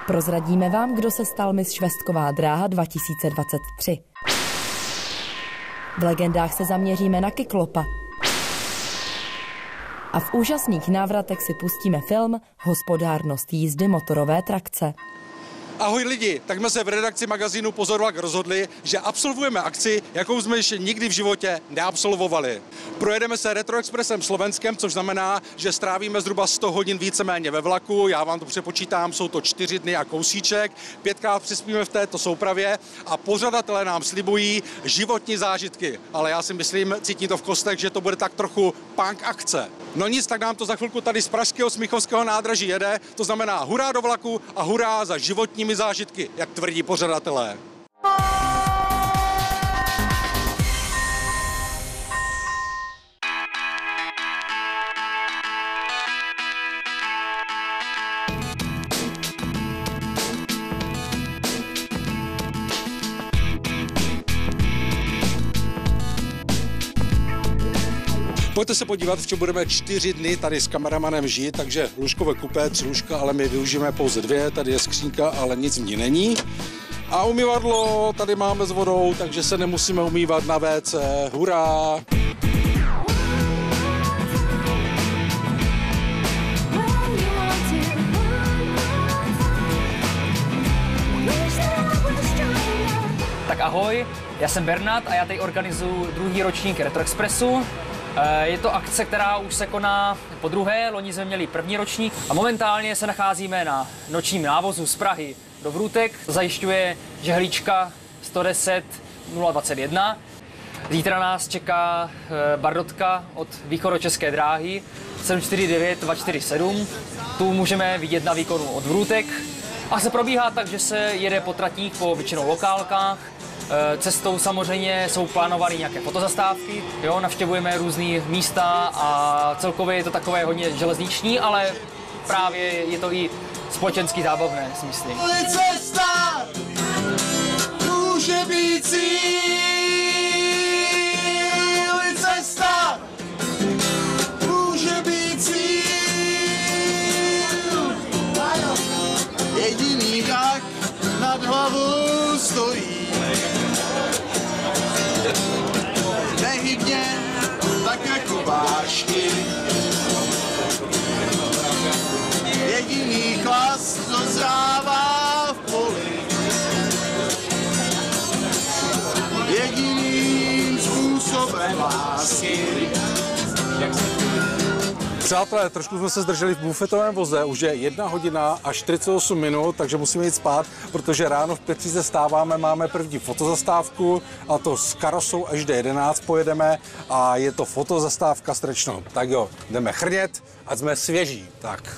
Prozradíme vám, kdo se stal Miss Švestková dráha 2023. V legendách se zaměříme na Kyklopa. A v úžasných návratech si pustíme film Hospodárnost jízdy motorové trakce. Ahoj lidi, tak jsme se v redakci magazínu Pozorovák rozhodli, že absolvujeme akci, jakou jsme ještě nikdy v životě neabsolvovali. Projedeme se Retroexpressem Slovenskem, což znamená, že strávíme zhruba 100 hodin víceméně ve vlaku, já vám to přepočítám, jsou to 4 dny a kousíček, 5krát přispíme v této soupravě a pořadatelé nám slibují životní zážitky, ale já si myslím, cítí to v kostech, že to bude tak trochu punk akce. No nic, tak nám to za chvilku tady z pražského Smíchovského nádraží jede, to znamená hurá do vlaku a hurá za životními zážitky, jak tvrdí pořadatelé. Pojďte se podívat, v čem budeme 4 dny tady s kameramanem žít, takže lůžkové kupé, 3 lůžka, ale my využijeme pouze 2, tady je skřínka, ale nic v ní není. A umyvadlo tady máme s vodou, takže se nemusíme umývat na WC, hurá! Tak ahoj, já jsem Bernard a já tady organizuju 2. ročník Retroexpressu. Je to akce, která už se koná po druhé, loni jsme měli 1. ročník a momentálně se nacházíme na nočním návozu z Prahy do Vrůtek. Zajišťuje žehlička 110 021. Zítra nás čeká Bardotka od Východočeské dráhy 749 247. Tu můžeme vidět na výkonu od Vrůtek. A se probíhá tak, že se jede po tratích po většinou lokálkách. Cestou samozřejmě jsou plánované nějaké fotozastávky, jo, navštěvujeme různé místa a celkově je to takové hodně železniční, ale právě je to i společensky zábavné, si myslím. Cesta může být cíl, cesta může být cíl. Jediný tak nad hlavou stojí. Nehybně, tak jako vášky. Jediný klas dozrává v poli. Jediným způsobem lásky. Přátelé, trošku jsme se zdrželi v bufetovém voze, už je 1 hodina a 48 minut, takže musíme jít spát, protože ráno v 5 se stáváme, máme první fotozastávku a to s karosou až D11 pojedeme a je to fotozastávka s Trečnou. Tak jo, jdeme chrnět, ať jsme svěží. Tak.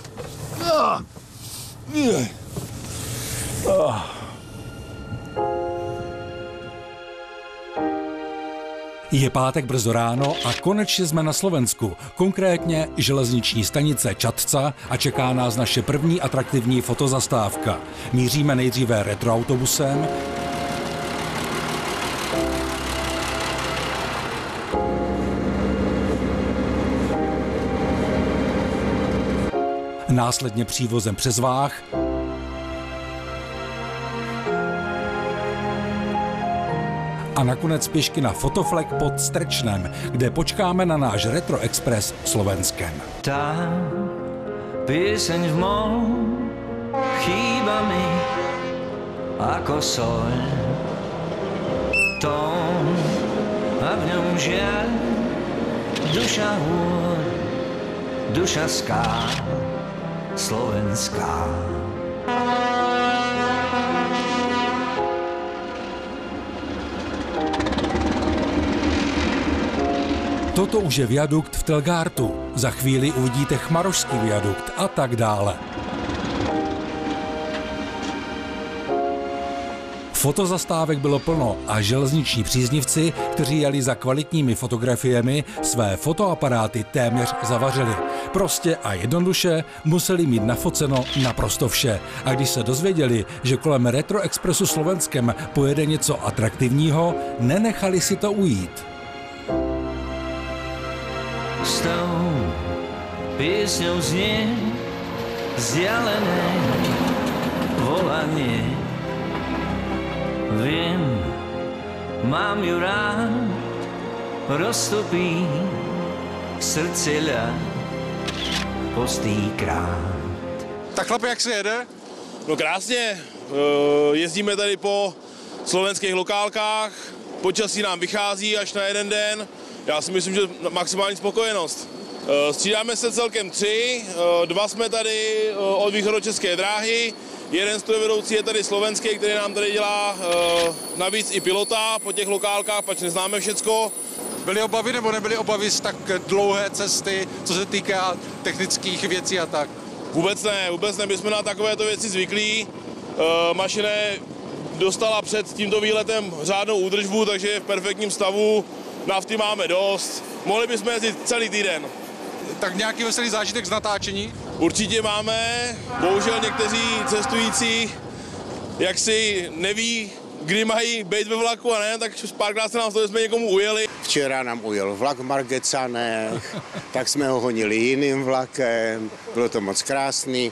Je pátek brzo ráno a konečně jsme na Slovensku, konkrétně železniční stanice Čadca a čeká nás naše první atraktivní fotozastávka. Míříme nejdříve retroautobusem, následně přívozem přes váh, a nakonec pěšky na Fotoflek pod Strečnem, kde počkáme na náš Retroexpress Slovenskem. Tá pieseň v mou chýba mi ako sol. Tón a v ňom žiaľ duša hôr, duša ská slovenská. Toto už je viadukt v Telgártu. Za chvíli uvidíte Chmarošský viadukt a tak dále. Fotozastávek bylo plno a železniční příznivci, kteří jeli za kvalitními fotografiemi, své fotoaparáty téměř zavařili. Prostě a jednoduše museli mít nafoceno naprosto vše. A když se dozvěděli, že kolem Retroexpressu Slovenskem pojede něco atraktivního, nenechali si to ujít. S tou piesňou znie vzdialené volanie. Viem, mám ju rád, roztopí srdce ľad postýkrát. Tak chlapi, jak se jede? No krásně, jezdíme tady po slovenských lokálkách, počasí nám vychází až na jeden den, já si myslím, že maximální spokojenost. Střídáme se celkem 3, 2 jsme tady od východočeské dráhy, jeden strojvedoucí je tady slovenský, který nám tady dělá navíc i pilota po těch lokálkách, pač neznáme všecko. Byly obavy nebo nebyly obavy z tak dlouhé cesty, co se týká technických věcí a tak? Vůbec ne, my jsme na takovéto věci zvyklí. Mašina dostala před tímto výletem řádnou údržbu, takže je v perfektním stavu, nafty máme dost, mohli bychom jezdit celý týden. Tak nějaký veselý zážitek z natáčení? Určitě máme, bohužel někteří cestující jaksi neví, kdy mají být ve vlaku a ne, tak párkrát se nám stalo, že jsme někomu ujeli. Včera nám ujel vlak v Margecanech, tak jsme ho honili jiným vlakem, bylo to moc krásný.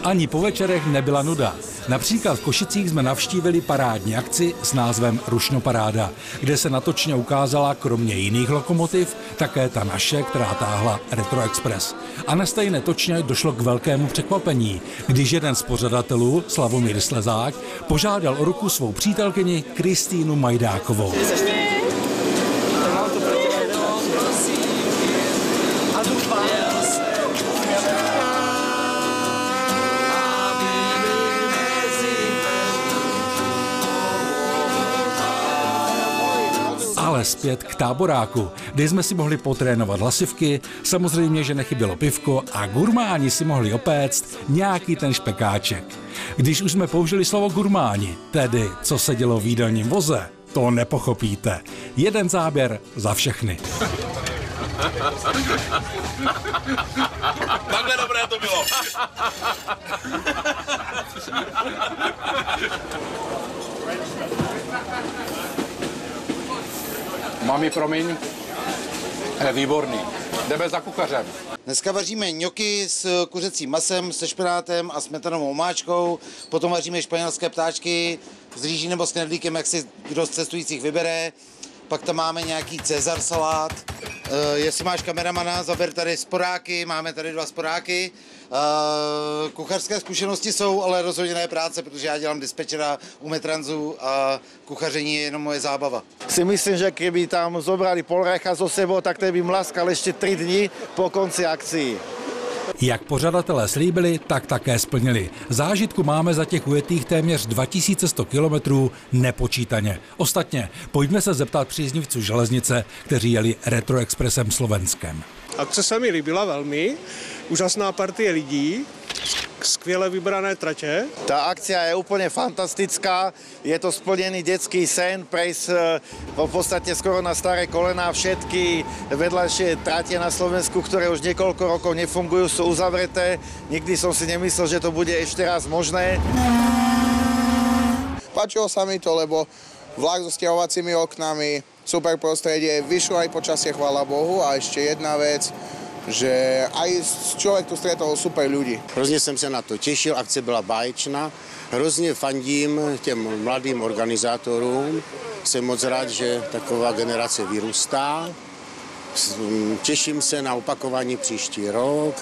Ani po večerech nebyla nuda. Například v Košicích jsme navštívili parádní akci s názvem Rušnoparáda, kde se na točně ukázala kromě jiných lokomotiv také ta naše, která táhla Retro Express. A na stejné točně došlo k velkému překvapení, když jeden z pořadatelů, Slavomír Slezák, požádal o ruku svou přítelkyni Kristýnu Majdákovou. Ale zpět k táboráku, kde jsme si mohli potrénovat hlasivky, samozřejmě, že nechybělo pivko a gurmáni si mohli opéct nějaký ten špekáček. Když už jsme použili slovo gurmáni, tedy co se dělo v jídelním voze, to nepochopíte. Jeden záběr za všechny. Takhle dobré to bylo. Mami, promiň, je výborný. Jdeme za kuchařem. Dneska vaříme ňoky s kuřecím masem, se špenátem a smetanovou omáčkou. Potom vaříme španělské ptáčky s rýží nebo s knedlíkem, jak si kdo z cestujících vybere. Pak tam máme nějaký Cezar salát. Jestli máš kameramana, zaber tady sporáky, máme tady 2 sporáky. Kuchařské zkušenosti jsou, ale rozhodně ne práce, protože já dělám dispečera u Metransu a kuchaření je jenom moje zábava. Si myslím, že kdyby tam zobrali Polrecha so sebou, tak ten by mlaskal ještě 3 dny po konci akcí. Jak pořadatelé slíbili, tak také splnili. Zážitku máme za těch ujetých téměř 2100 kilometrů nepočítaně. Ostatně, pojďme se zeptat příznivců železnice, kteří jeli Retro Expressem Slovenskem. Akce se mi líbila velmi, úžasná partie lidí, skvěle vybrané tratě. Ta akcia je úplně fantastická, je to splnený detský sen, prejsť v podstate skoro na staré kolená. Všetky vedľajšie trate na Slovensku, ktoré už niekoľko rokov nefungujú, sú uzavreté. Nikdy som si nemyslel, že to bude ešte raz možné. Páčilo sa mi to, lebo vlak so stiahovacími oknami, super prostredie, vyšlo aj počasie, chvála Bohu. A ešte jedna vec, že aj člověk tu stretol super ľudí. Hrozně jsem se na to těšil, akce byla báječná. Hrozně fandím těm mladým organizátorům. Jsem moc rád, že taková generace vyrůstá. Těším se na opakování příští rok.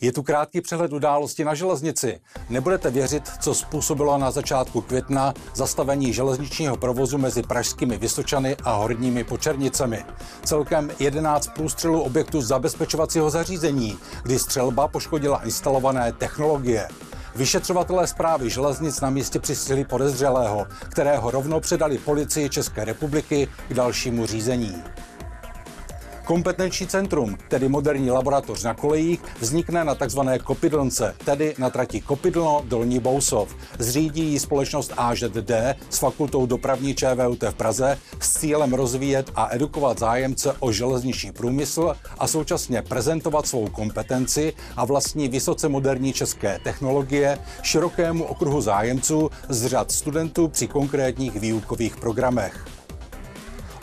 Je tu krátký přehled událostí na železnici. Nebudete věřit, co způsobilo na začátku května zastavení železničního provozu mezi pražskými Vysočany a Horními Počernicemi. Celkem 11 průstřelů objektu zabezpečovacího zařízení, kdy střelba poškodila instalované technologie. Vyšetřovatelé správy železnic na místě přistihli podezřelého, kterého rovnou předali policii České republiky k dalšímu řízení. Kompetenční centrum, tedy moderní laboratoř na kolejích, vznikne na tzv. Kopidlnce, tedy na trati Kopidlno-Dolní Bousov. Zřídí ji společnost AŽD s fakultou dopravní ČVUT v Praze s cílem rozvíjet a edukovat zájemce o železniční průmysl a současně prezentovat svou kompetenci a vlastní vysoce moderní české technologie širokému okruhu zájemců z řad studentů při konkrétních výukových programech.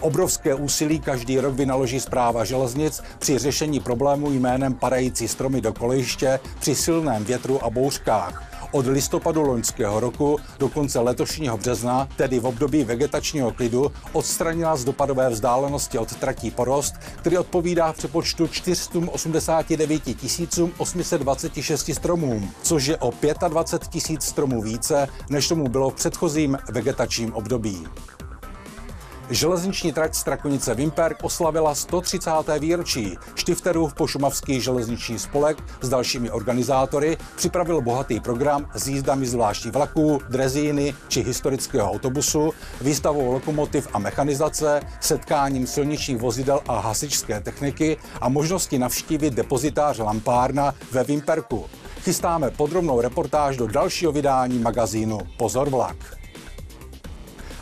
Obrovské úsilí každý rok vynaloží Správa železnic při řešení problému jménem padající stromy do kolejiště při silném větru a bouřkách. Od listopadu loňského roku do konce letošního března, tedy v období vegetačního klidu, odstranila z dopadové vzdálenosti od tratí porost, který odpovídá v přepočtu 489 826 stromům, což je o 25 000 stromů více, než tomu bylo v předchozím vegetačním období. Železniční trať Strakonice-Vimperk oslavila 130. výročí. Štifterův pošumavský železniční spolek s dalšími organizátory připravil bohatý program s jízdami zvláštních vlaků, drezíny či historického autobusu, výstavou lokomotiv a mechanizace, setkáním silničních vozidel a hasičské techniky a možnosti navštívit depozitář Lampárna ve Vimperku. Chystáme podrobnou reportáž do dalšího vydání magazínu Pozor vlak.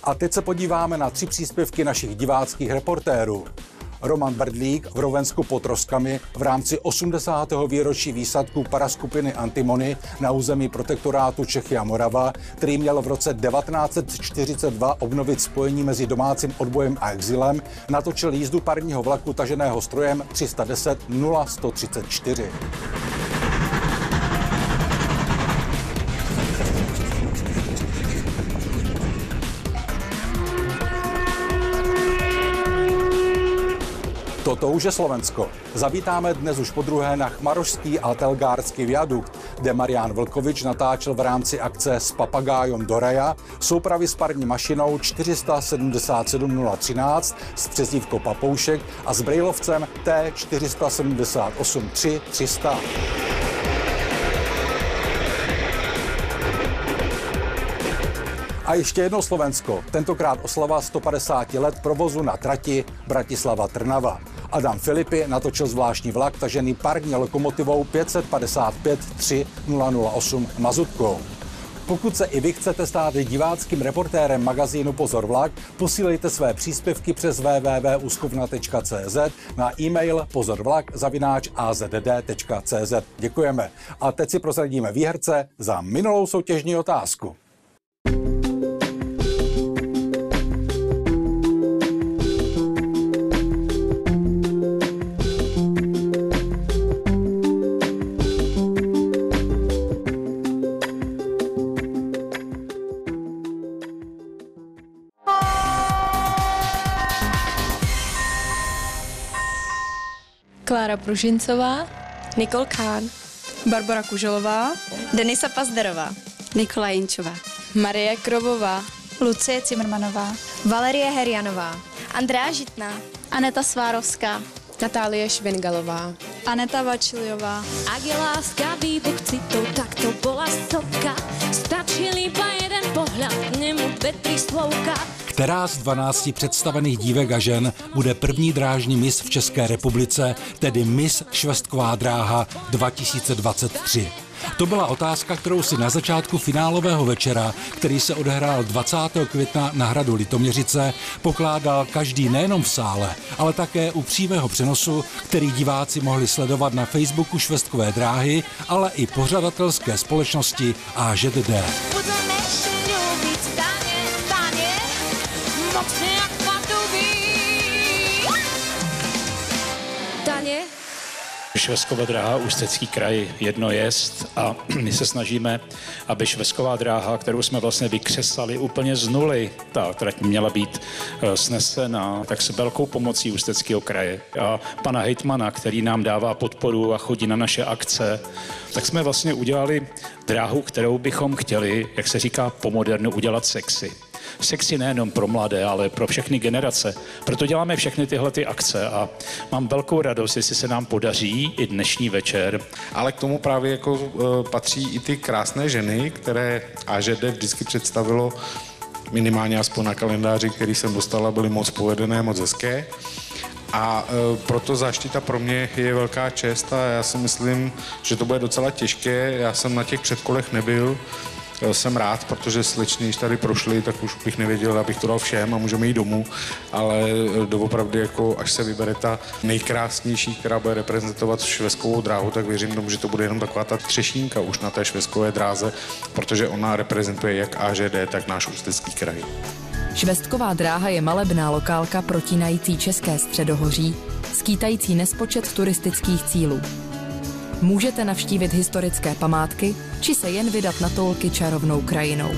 A teď se podíváme na 3 příspěvky našich diváckých reportérů. Roman Brdlík v Rovensku pod Troskami v rámci 80. výročí výsadku paraskupiny Antimony na území protektorátu Čechy a Morava, který měl v roce 1942 obnovit spojení mezi domácím odbojem a exilem, natočil jízdu parního vlaku taženého strojem 310 0134. Toto už je Slovensko. Zavítáme dnes už podruhé na Chmarošský a Telgárský viadukt, kde Marián Vlkovič natáčel v rámci akce S papagájom do raja soupravy s parní mašinou 477 013 s přezdívkou Papoušek a s brejlovcem T478 300. A ještě jedno Slovensko, tentokrát oslava 150 let provozu na trati Bratislava-Trnava. Adam Filipy natočil zvláštní vlak tažený parní lokomotivou 555 3008 mazutkou. Pokud se i vy chcete stát diváckým reportérem magazínu Pozor vlak, posílejte své příspěvky přes www.uskovna.cz na e-mail pozorvlak@azdd.cz. Děkujeme. A teď si prozradíme výherce za minulou soutěžní otázku. Klára Pružincová, Nikol Kán, Barbara Kuželová, Denisa Pazderová, Nikola Jinčová, Marie Krobová, Lucie Cimrmanová, Valerie Herianová, Andrea Žitná, Aneta Svárovská, Natálie Švengalová, Aneta Vačiliová. Ak je láska výbuch citov, tak to bola stovka. Stačil iba jeden pohľad, nemu 2-3 slovka. Která z 12 představených dívek a žen bude první drážní miss v České republice, tedy Miss Švestková dráha 2023? To byla otázka, kterou si na začátku finálového večera, který se odehrál 20. května na hradu Litoměřice, pokládal každý nejenom v sále, ale také u přímého přenosu, který diváci mohli sledovat na Facebooku Švestkové dráhy, ale i pořadatelské společnosti AŽD. Švestkova dráha Ústecký kraj jedno jest a my se snažíme, aby Švestková dráha, kterou jsme vlastně vykřesali úplně z nuly, ta trať měla být snesena, tak s velkou pomocí Ústeckého kraje a pana hejtmana, který nám dává podporu a chodí na naše akce, tak jsme vlastně udělali dráhu, kterou bychom chtěli, jak se říká po modernu, udělat sexy. Sexy nejenom pro mladé, ale pro všechny generace. Proto děláme všechny tyhle akce a mám velkou radost, jestli se nám podaří i dnešní večer. Ale k tomu právě jako patří i ty krásné ženy, které AŽD vždycky představilo, minimálně aspoň na kalendáři, který jsem dostala, byly moc povedené, moc hezké. A proto záštita pro mě je velká čest a já si myslím, že to bude docela těžké. Já jsem na těch předkolech nebyl, jsem rád, protože slečny, když tady prošly, tak už bych nevěděl, abych to dal všem a můžeme jít domů, ale doopravdy, jako až se vybere ta nejkrásnější, která bude reprezentovat Švestkovou dráhu, tak věřím tomu, že to bude jenom taková ta třešínka už na té Švestkové dráze, protože ona reprezentuje jak AŽD, tak náš Ústecký kraj. Švestková dráha je malebná lokálka protínající České středohoří, skýtající nespočet turistických cílů. Můžete navštívit historické památky, či se jen vydat na toulky čarovnou krajinou.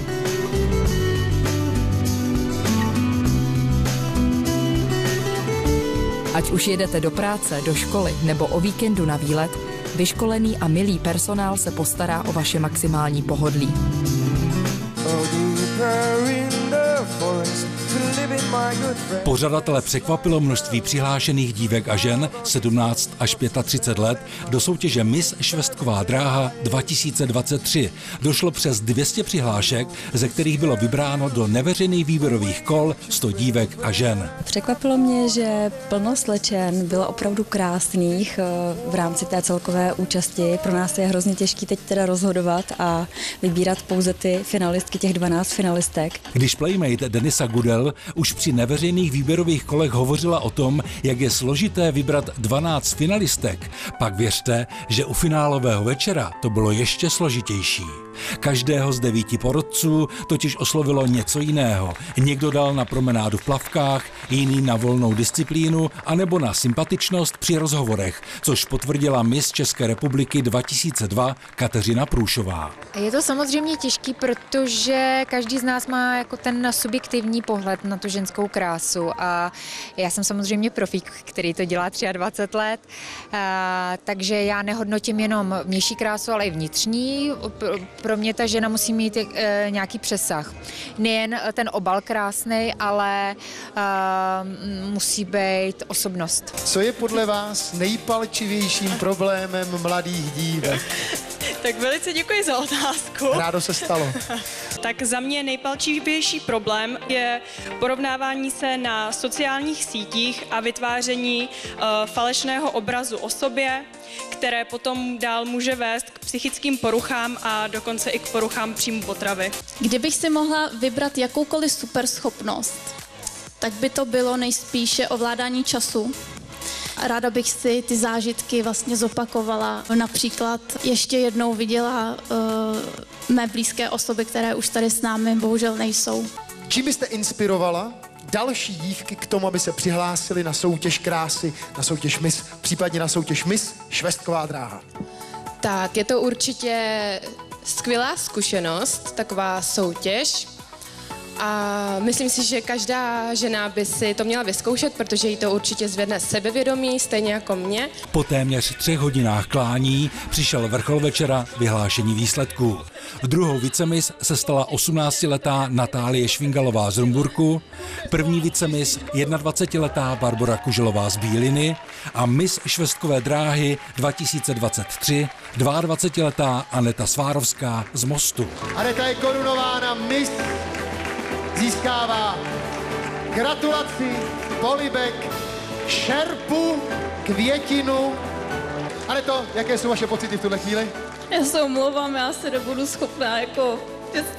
Ať už jedete do práce, do školy nebo o víkendu na výlet, vyškolený a milý personál se postará o vaše maximální pohodlí. Pořadatele překvapilo množství přihlášených dívek a žen 17 až 35 let do soutěže Miss Švestková dráha 2023. Došlo přes 200 přihlášek, ze kterých bylo vybráno do neveřejných výběrových kol 100 dívek a žen. Překvapilo mě, že plno slečen bylo opravdu krásných v rámci té celkové účasti. Pro nás je hrozně těžký teď teda rozhodovat a vybírat pouze ty finalistky, těch 12 finalistek. Když playmate Denisa Gudel už při neveřejných výběrových kolech hovořila o tom, jak je složité vybrat 12 finalistek, pak věřte, že u finálového večera to bylo ještě složitější. Každého z 9 porotců totiž oslovilo něco jiného. Někdo dal na promenádu v plavkách, jiný na volnou disciplínu anebo na sympatičnost při rozhovorech, což potvrdila Miss České republiky 2002 Kateřina Průšová. Je to samozřejmě těžký, protože každý z nás má jako ten subjektivní pohled na tu ženskou krásu a já jsem samozřejmě profík, který to dělá 23 let, takže já nehodnotím jenom vnější krásu, ale i vnitřní. Pro mě ta žena musí mít nějaký přesah. Nejen ten obal krásnej, ale musí být osobnost. Co je podle vás nejpalčivějším problémem mladých dívek? Tak velice děkuji za otázku. Rádo se stalo. Tak za mě nejpalčivější problém je porovnávání se na sociálních sítích a vytváření falešného obrazu o sobě, které potom dál může vést k psychickým poruchám a dokonce i k poruchám příjmu potravy. Kdybych si mohla vybrat jakoukoliv superschopnost, tak by to bylo nejspíše ovládání času. Ráda bych si ty zážitky vlastně zopakovala. Například ještě jednou viděla mé blízké osoby, které už tady s námi bohužel nejsou. Čím byste inspirovala další dívky k tomu, aby se přihlásili na soutěž krásy, na soutěž Miss, případně na soutěž Miss Švestková dráha? Tak je to určitě skvělá zkušenost, taková soutěž. A myslím si, že každá žena by si to měla vyzkoušet, protože jí to určitě zvedne sebevědomí, stejně jako mě. Po téměř 3 hodinách klání přišel vrchol večera vyhlášení výsledků. Druhou vicemis se stala 18letá Natálie Švingalová z Rumburku, první vicemis 21letá Barbora Kuželová z Bíliny a Miss Švestkové dráhy 2023 22letá Aneta Svárovská z Mostu. Aneta je korunována Miss, získává gratulaci, polibek, šerpu, květinu. Aneto, jaké jsou vaše pocity v tuhle chvíli? Já se omlouvám, já se nebudu schopná jako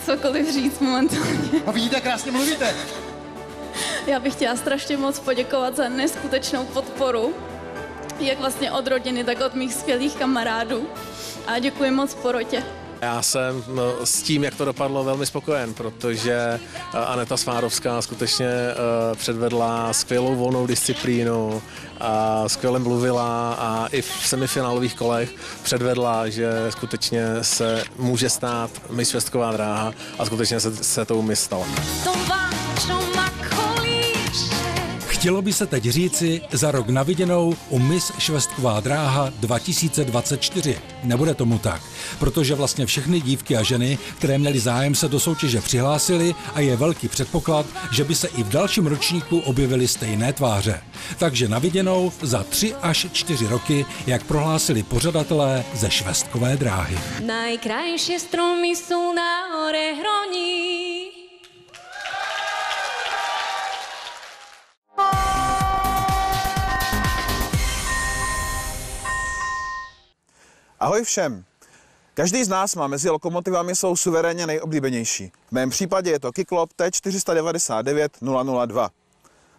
cokoliv říct momentálně. A vidíte, krásně mluvíte. Já bych chtěla strašně moc poděkovat za neskutečnou podporu, jak vlastně od rodiny, tak od mých skvělých kamarádů. A děkuji moc porotě. Já jsem s tím, jak to dopadlo, velmi spokojen, protože Aneta Svárovská skutečně předvedla skvělou volnou disciplínu, a skvěle mluvila a i v semifinálových kolech předvedla, že skutečně se může stát Miss Švestková dráha a skutečně se tou Miss stala. Chtělo by se teď říci za rok na viděnou u Miss Švestková dráha 2024. Nebude tomu tak, protože vlastně všechny dívky a ženy, které měly zájem, se do soutěže přihlásily a je velký předpoklad, že by se i v dalším ročníku objevily stejné tváře. Takže na viděnou za 3 až 4 roky, jak prohlásili pořadatelé ze Švestkové dráhy. Najkrajšie stromy sú na hore hroní. Ahoj všem. Každý z nás má mezi lokomotivami svou suverénně nejoblíbenější. V mém případě je to Kyklop T499-002.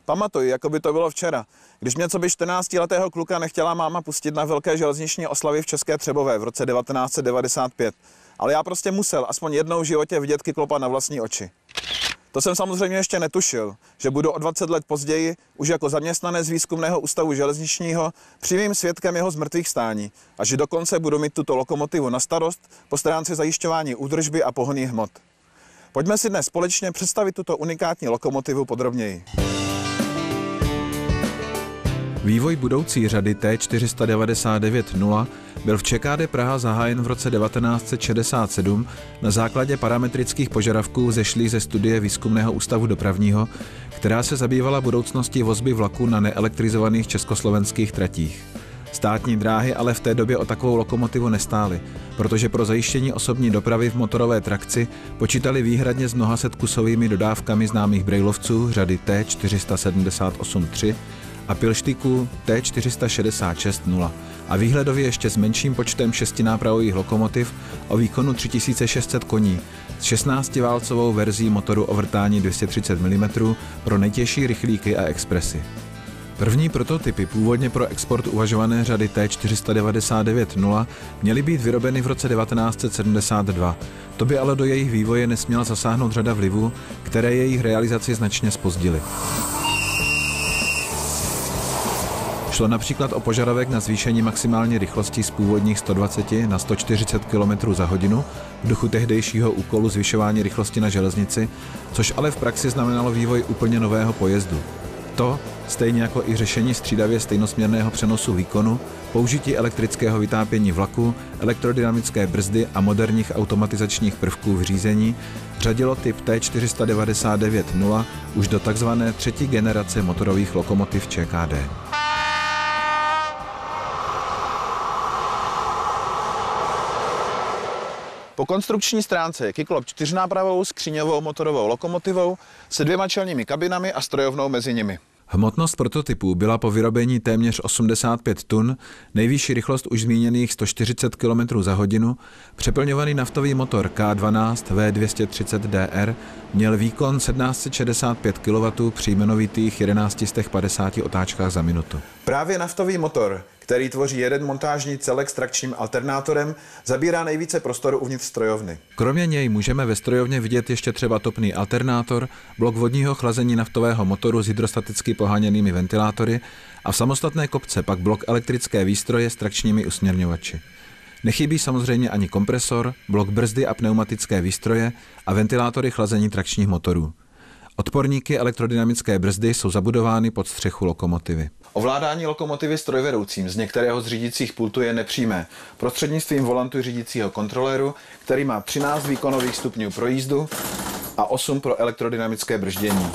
Pamatuji, jako by to bylo včera, když mě co by 14letého kluka nechtěla máma pustit na velké železniční oslavy v České Třebové v roce 1995. Ale já prostě musel aspoň jednou v životě vidět Kyklopa na vlastní oči. To jsem samozřejmě ještě netušil, že budu o 20 let později, už jako zaměstnanec Výzkumného ústavu železničního, přímým svědkem jeho zmrtvých stání a že dokonce budu mít tuto lokomotivu na starost po stránce zajišťování údržby a pohonných hmot. Pojďme si dnes společně představit tuto unikátní lokomotivu podrobněji. Vývoj budoucí řady T499-0 byl v ČKD Praha zahájen v roce 1967 na základě parametrických požadavků vzešlých ze studie Výzkumného ústavu dopravního, která se zabývala budoucností vozby vlaků na neelektrizovaných československých tratích. Státní dráhy ale v té době o takovou lokomotivu nestály, protože pro zajištění osobní dopravy v motorové trakci počítali výhradně s mnohasetkusovými dodávkami známých brejlovců řady T478-3 a pilštyků T466-0 a výhledově ještě s menším počtem šestinápravových lokomotiv o výkonu 3600 koní s 16-válcovou verzí motoru o vrtání 230 mm pro nejtěžší rychlíky a expresy. První prototypy původně pro export uvažované řady T499-0 měly být vyrobeny v roce 1972. To by ale do jejich vývoje nesměla zasáhnout řada vlivů, které jejich realizaci značně zpozdily. Šlo například o požadavek na zvýšení maximální rychlosti z původních 120 na 140 km za hodinu v duchu tehdejšího úkolu zvyšování rychlosti na železnici, což ale v praxi znamenalo vývoj úplně nového pojezdu. To, stejně jako i řešení střídavě stejnosměrného přenosu výkonu, použití elektrického vytápění vlaku, elektrodynamické brzdy a moderních automatizačních prvků v řízení, řadilo typ T499-0 už do tzv. třetí generace motorových lokomotiv ČKD. Po konstrukční stránce je Kyklop čtyřnápravou skříňovou motorovou lokomotivou se 2 čelními kabinami a strojovnou mezi nimi. Hmotnost prototypů byla po vyrobení téměř 85 tun, nejvyšší rychlost už zmíněných 140 km za hodinu, přeplňovaný naftový motor K12 V230DR měl výkon 1765 kW při jmenovitých 1150 otáčkách za minutu. Právě naftový motor, který tvoří jeden montážní celek s trakčním alternátorem, zabírá nejvíce prostoru uvnitř strojovny. Kromě něj můžeme ve strojovně vidět ještě třeba topný alternátor, blok vodního chlazení naftového motoru s hydrostaticky poháněnými ventilátory a v samostatné kopce pak blok elektrické výstroje s trakčními usměrňovači. Nechybí samozřejmě ani kompresor, blok brzdy a pneumatické výstroje a ventilátory chlazení trakčních motorů. Odporníky elektrodynamické brzdy jsou zabudovány pod střechu lokomotivy. Ovládání lokomotivy strojvedoucím z některého z řídících pultů je nepřímé, prostřednictvím volantu řídícího kontroléru, který má 13 výkonových stupňů pro jízdu a 8 pro elektrodynamické brždění.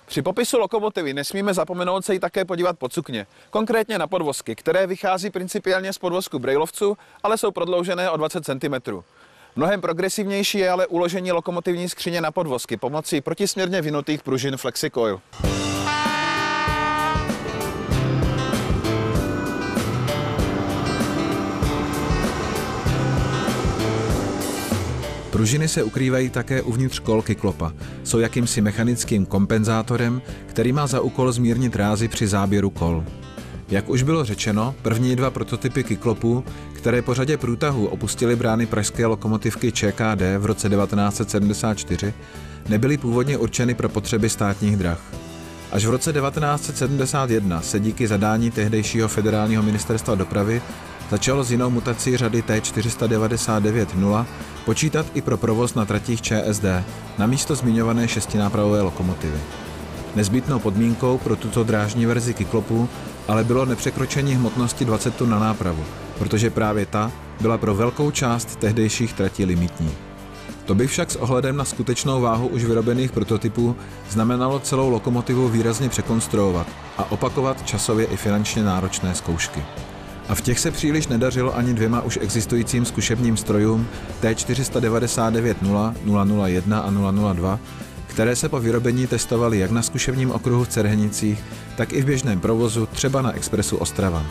Při popisu lokomotivy nesmíme zapomenout se jí také podívat pod sukně, konkrétně na podvozky, které vychází principiálně z podvozku brejlovců, ale jsou prodloužené o 20 cm. Mnohem progresivnější je ale uložení lokomotivní skříně na podvozky pomocí protisměrně vinutých pružin FlexiCoil. Pružiny se ukrývají také uvnitř kol Kyklopa. Jsou jakýmsi mechanickým kompenzátorem, který má za úkol zmírnit rázy při záběru kol. Jak už bylo řečeno, první 2 prototypy kyklopů, které po řadě průtahů opustily brány pražské lokomotivky ČKD v roce 1974, nebyly původně určeny pro potřeby státních drah. Až v roce 1971 se díky zadání tehdejšího federálního ministerstva dopravy začalo s jinou mutací řady T499-0 počítat i pro provoz na tratích ČSD namísto zmiňované 6nápravové lokomotivy. Nezbytnou podmínkou pro tuto drážní verzi kyklopů ale bylo nepřekročení hmotnosti 20 tun na nápravu, protože právě ta byla pro velkou část tehdejších tratí limitní. To by však s ohledem na skutečnou váhu už vyrobených prototypů znamenalo celou lokomotivu výrazně překonstruovat a opakovat časově i finančně náročné zkoušky. A v těch se příliš nedařilo ani 2 už existujícím zkušebním strojům T499-0, 001 a 002, které se po vyrobení testovaly jak na zkušebním okruhu v Cerhenicích, tak i v běžném provozu, třeba na expresu Ostrava.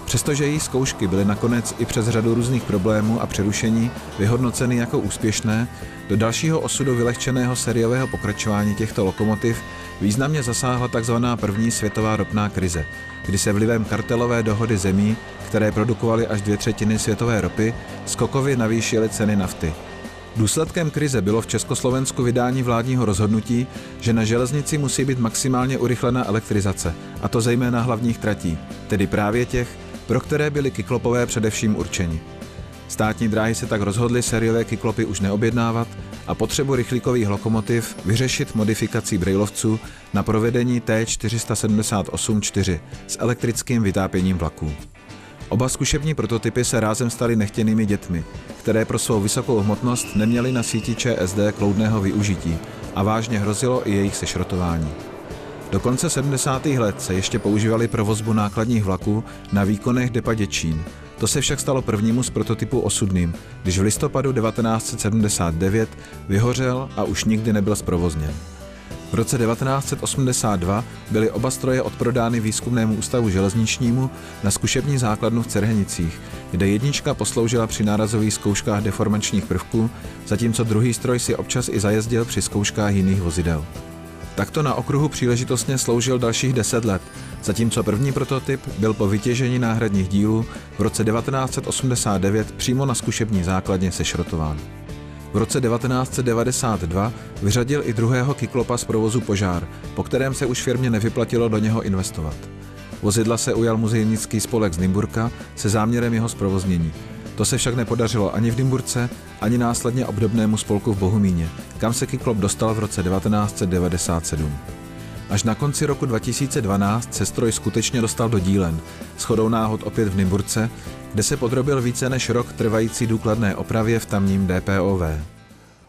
Přestože její zkoušky byly nakonec i přes řadu různých problémů a přerušení vyhodnoceny jako úspěšné, do dalšího osudu vylehčeného sériového pokračování těchto lokomotiv významně zasáhla tzv. První světová ropná krize, kdy se vlivem kartelové dohody zemí, které produkovaly až 2/3 světové ropy, skokově navýšily ceny nafty. Důsledkem krize bylo v Československu vydání vládního rozhodnutí, že na železnici musí být maximálně urychlená elektrizace, a to zejména hlavních tratí, tedy právě těch, pro které byly kyklopové především určeni. Státní dráhy se tak rozhodly sériové kyklopy už neobjednávat a potřebu rychlíkových lokomotiv vyřešit modifikací brejlovců na provedení T478-4 s elektrickým vytápěním vlaků. Oba zkušební prototypy se rázem staly nechtěnými dětmi, které pro svou vysokou hmotnost neměly na síti ČSD kloudného využití a vážně hrozilo i jejich sešrotování. Do konce 70. let se ještě používaly pro vozbu nákladních vlaků na výkonech depa Děčín. To se však stalo prvnímu z prototypu osudným, když v listopadu 1979 vyhořel a už nikdy nebyl zprovozněn. V roce 1982 byly oba stroje odprodány Výzkumnému ústavu železničnímu na zkušební základnu v Cerhenicích, kde jednička posloužila při nárazových zkouškách deformačních prvků, zatímco druhý stroj si občas i zajezdil při zkouškách jiných vozidel. Takto na okruhu příležitostně sloužil dalších 10 let, zatímco první prototyp byl po vytěžení náhradních dílů v roce 1989 přímo na zkušební základně sešrotován. V roce 1992 vyřadil i druhého kyklopa z provozu požár, po kterém se už firmě nevyplatilo do něho investovat. Vozidla se ujal muzejnický spolek z Nymburka se záměrem jeho zprovoznění. To se však nepodařilo ani v Nymburce, ani následně obdobnému spolku v Bohumíně, kam se kyklop dostal v roce 1997. Až na konci roku 2012 se stroj skutečně dostal do dílen, shodou náhod opět v Nymburce, kde se podrobil více než rok trvající důkladné opravě v tamním DPOV.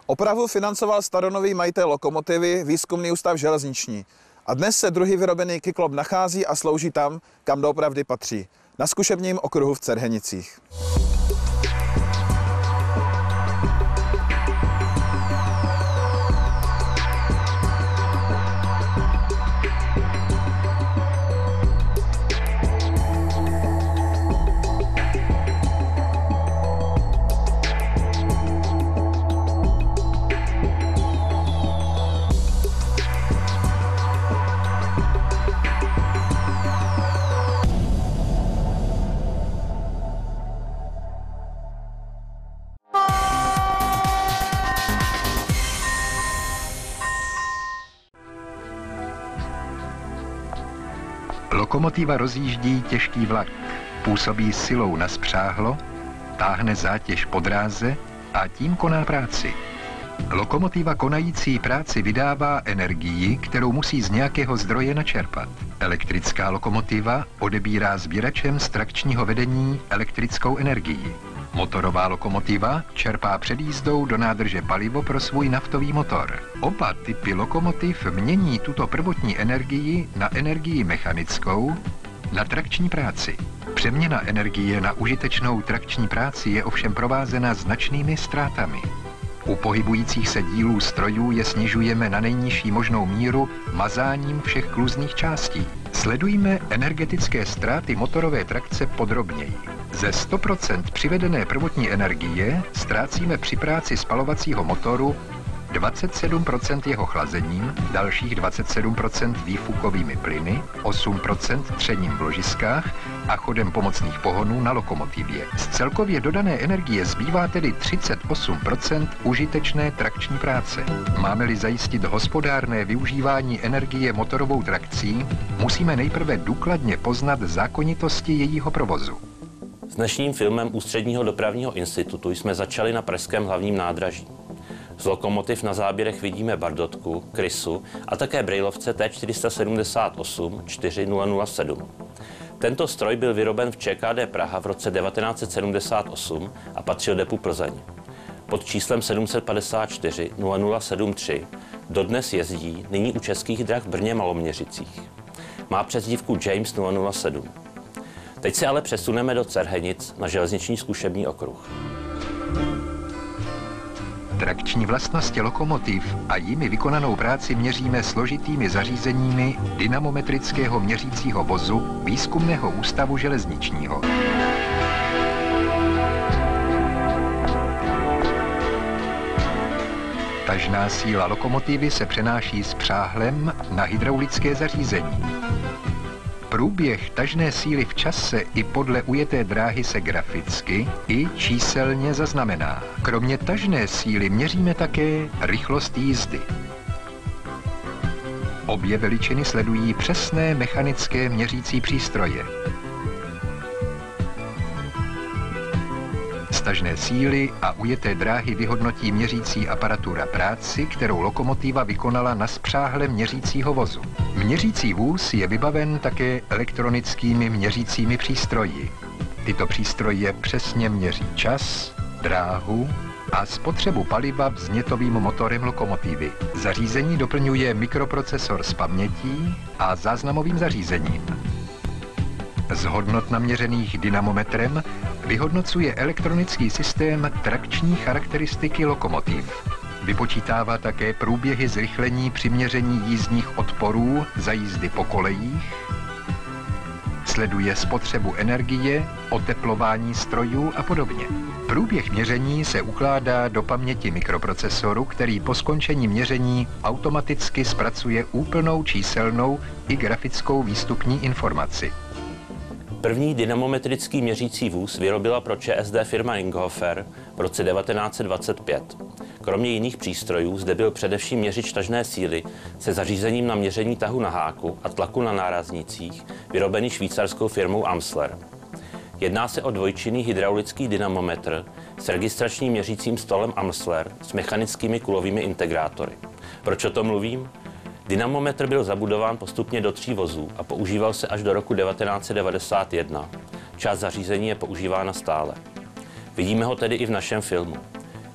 Opravu financoval staronový majitel lokomotivy Výzkumný ústav železniční. A dnes se druhý vyrobený kyklop nachází a slouží tam, kam doopravdy patří, na zkušebním okruhu v Cerhenicích. Lokomotiva rozjíždí těžký vlak, působí silou na spřáhlo, táhne zátěž po dráze a tím koná práci. Lokomotiva konající práci vydává energii, kterou musí z nějakého zdroje načerpat. Elektrická lokomotiva odebírá sběračem z trakčního vedení elektrickou energii. Motorová lokomotiva čerpá před jízdou do nádrže palivo pro svůj naftový motor. Oba typy lokomotiv mění tuto prvotní energii na energii mechanickou, na trakční práci. Přeměna energie na užitečnou trakční práci je ovšem provázena značnými ztrátami. U pohybujících se dílů strojů je snižujeme na nejnižší možnou míru mazáním všech kluzních částí. Sledujme energetické ztráty motorové trakce podrobněji. Ze 100% přivedené prvotní energie ztrácíme při práci spalovacího motoru 27% jeho chlazením, dalších 27% výfukovými plyny, 8% třením v ložiskách a chodem pomocných pohonů na lokomotivě. Z celkově dodané energie zbývá tedy 38% užitečné trakční práce. Máme-li zajistit hospodárné využívání energie motorovou trakcí, musíme nejprve důkladně poznat zákonitosti jejího provozu. S dnešním filmem Ústředního dopravního institutu jsme začali na pražském hlavním nádraží. Z lokomotiv na záběrech vidíme Bardotku, Krysu a také brejlovce T478 4007. Tento stroj byl vyroben v ČKD Praha v roce 1978 a patřil depu Plzeň. Pod číslem 754 0073 dodnes jezdí nyní u Českých drah v Brně Maloměřicích. Má přezdívku James 007. Teď se ale přesuneme do Cerhenic na železniční zkušební okruh. Trakční vlastnosti lokomotiv a jimi vykonanou práci měříme složitými zařízeními dynamometrického měřícího vozu Výzkumného ústavu železničního. Tažná síla lokomotivy se přenáší spřáhlem na hydraulické zařízení. Průběh tažné síly v čase i podle ujeté dráhy se graficky i číselně zaznamená. Kromě tažné síly měříme také rychlost jízdy. Obě veličiny sledují přesné mechanické měřící přístroje. Z tažné síly a ujeté dráhy vyhodnotí měřící aparatura práci, kterou lokomotiva vykonala na spřáhlem měřícího vozu. Měřící vůz je vybaven také elektronickými měřícími přístroji. Tyto přístroje přesně měří čas, dráhu a spotřebu paliva vznětovým motorem lokomotivy. Zařízení doplňuje mikroprocesor s pamětí a záznamovým zařízením. Z hodnot naměřených dynamometrem vyhodnocuje elektronický systém trakční charakteristiky lokomotiv. Vypočítává také průběhy zrychlení při měření jízdních odporů za jízdy po kolejích, sleduje spotřebu energie, oteplování strojů a podobně. Průběh měření se ukládá do paměti mikroprocesoru, který po skončení měření automaticky zpracuje úplnou číselnou i grafickou výstupní informaci. První dynamometrický měřící vůz vyrobila pro ČSD firma Ringhofer v roce 1925. Kromě jiných přístrojů zde byl především měřič tažné síly se zařízením na měření tahu na háku a tlaku na náraznících, vyrobený švýcarskou firmou Amsler. Jedná se o dvojčinný hydraulický dynamometr s registračním měřícím stolem Amsler s mechanickými kulovými integrátory. Proč o tom mluvím? Dynamometr byl zabudován postupně do 3 vozů a používal se až do roku 1991. Část zařízení je používána stále. Vidíme ho tedy i v našem filmu.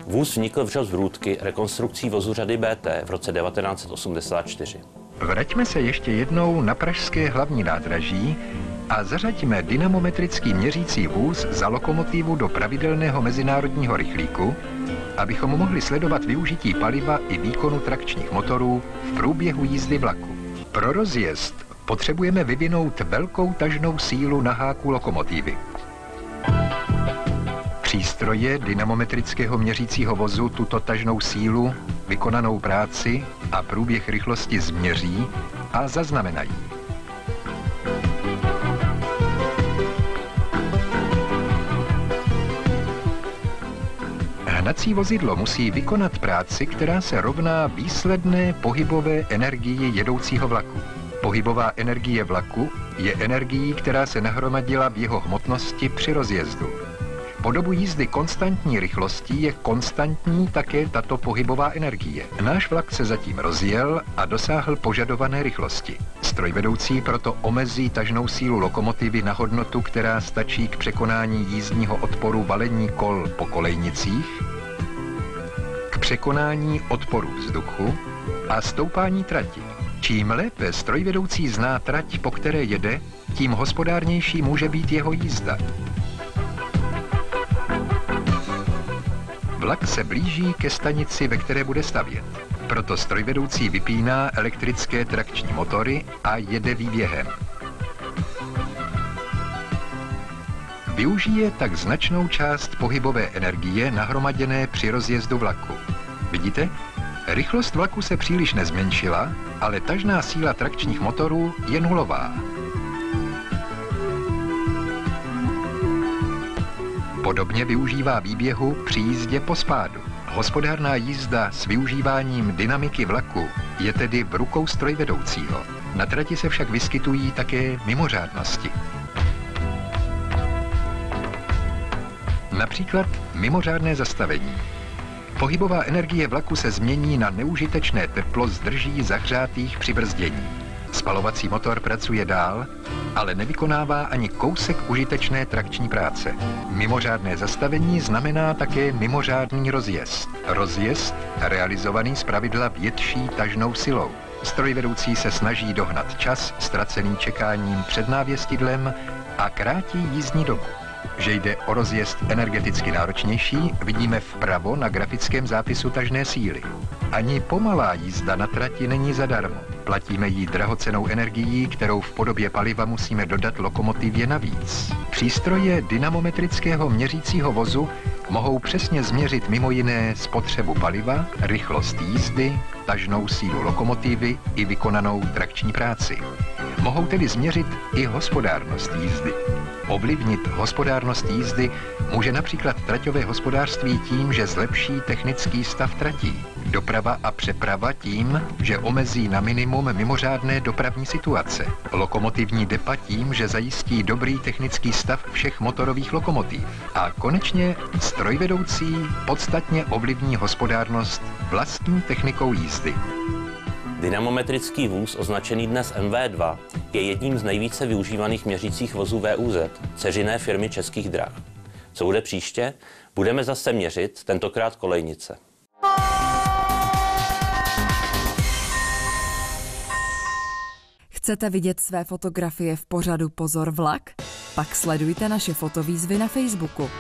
Vůz vznikl vřel z vrůtky rekonstrukcí vozu řady BT v roce 1984. Vraťme se ještě jednou na pražské hlavní nádraží a zařaďme dynamometrický měřící vůz za lokomotivu do pravidelného mezinárodního rychlíku, abychom mohli sledovat využití paliva i výkonu trakčních motorů v průběhu jízdy vlaku. Pro rozjezd potřebujeme vyvinout velkou tažnou sílu na háku lokomotivy. Přístroje dynamometrického měřícího vozu tuto tažnou sílu, vykonanou práci a průběh rychlosti změří a zaznamenají. Hnací vozidlo musí vykonat práci, která se rovná výsledné pohybové energii jedoucího vlaku. Pohybová energie vlaku je energií, která se nahromadila v jeho hmotnosti při rozjezdu. Po dobu jízdy konstantní rychlostí je konstantní také tato pohybová energie. Náš vlak se zatím rozjel a dosáhl požadované rychlosti. Strojvedoucí proto omezí tažnou sílu lokomotivy na hodnotu, která stačí k překonání jízdního odporu valení kol po kolejnicích, k překonání odporu vzduchu a stoupání trati. Čím lépe strojvedoucí zná trať, po které jede, tím hospodárnější může být jeho jízda. Vlak se blíží ke stanici, ve které bude stavět. Proto strojvedoucí vypíná elektrické trakční motory a jede výběhem. Využije tak značnou část pohybové energie nahromaděné při rozjezdu vlaku. Vidíte? Rychlost vlaku se příliš nezmenšila, ale tažná síla trakčních motorů je nulová. Podobně využívá výběhu při jízdě po spádu. Hospodárná jízda s využíváním dynamiky vlaku je tedy v rukou strojvedoucího. Na trati se však vyskytují také mimořádnosti. Například mimořádné zastavení. Pohybová energie vlaku se změní na neužitečné teplo z drží zahřátých při brzdění. Spalovací motor pracuje dál, ale nevykonává ani kousek užitečné trakční práce. Mimořádné zastavení znamená také mimořádný rozjezd. Rozjezd realizovaný zpravidla větší tažnou silou. Strojvedoucí se snaží dohnat čas ztracený čekáním před návěstidlem a krátí jízdní dobu. Že jde o rozjezd energeticky náročnější, vidíme vpravo na grafickém zápisu tažné síly. Ani pomalá jízda na trati není zadarmo. Platíme jí drahocennou energií, kterou v podobě paliva musíme dodat lokomotivě navíc. Přístroje dynamometrického měřícího vozu mohou přesně změřit mimo jiné spotřebu paliva, rychlost jízdy, tažnou sílu lokomotivy i vykonanou trakční práci. Mohou tedy změřit i hospodárnost jízdy. Ovlivnit hospodárnost jízdy může například traťové hospodářství tím, že zlepší technický stav tratí. Doprava a přeprava tím, že omezí na minimum mimořádné dopravní situace. Lokomotivní depa tím, že zajistí dobrý technický stav všech motorových lokomotiv. A konečně strojvedoucí podstatně ovlivní hospodárnost vlastní technikou jízdy. Dynamometrický vůz, označený dnes MV2, je jedním z nejvíce využívaných měřících vozů VUZ, dceřiné firmy Českých drah. Co bude příště? Budeme zase měřit, tentokrát kolejnice. Chcete vidět své fotografie v pořadu Pozor vlak? Pak sledujte naše fotovýzvy na Facebooku.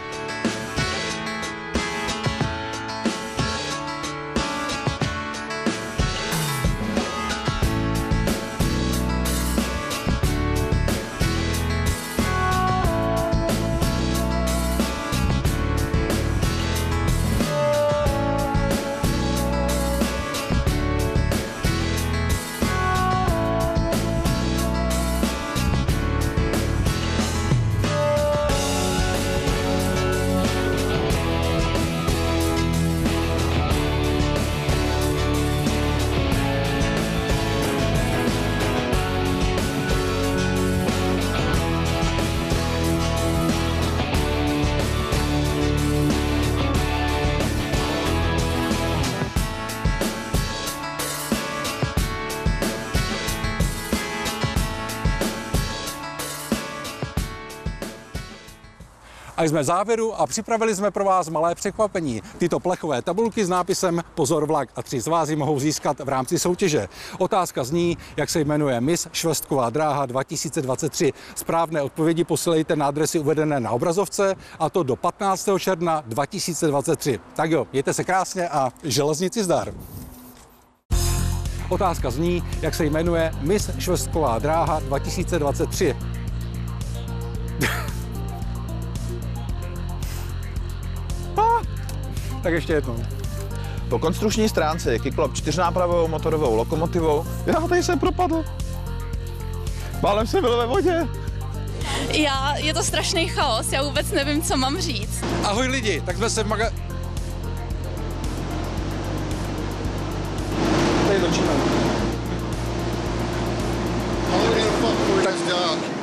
A jsme v závěru a připravili jsme pro vás malé překvapení. Tyto plechové tabulky s nápisem Pozor vlak a 3 z vás ji mohou získat v rámci soutěže. Otázka zní, jak se jmenuje Miss Švestková dráha 2023. Správné odpovědi posílejte na adresy uvedené na obrazovce, a to do 15. června 2023. Tak jo, mějte se krásně a železnici zdar. Otázka zní, jak se jmenuje Miss Švestková dráha 2023. Tak ještě jednou. Po konstrukční stránce je Kyklop 4nápravovou motorovou lokomotivou. Já tady jsem propadl. Málem jsem byl ve vodě. Je to strašný chaos, já vůbec nevím, co mám říct. Ahoj lidi, tak jsme se v Tady točíme. Ale jen fakt, tak dělá.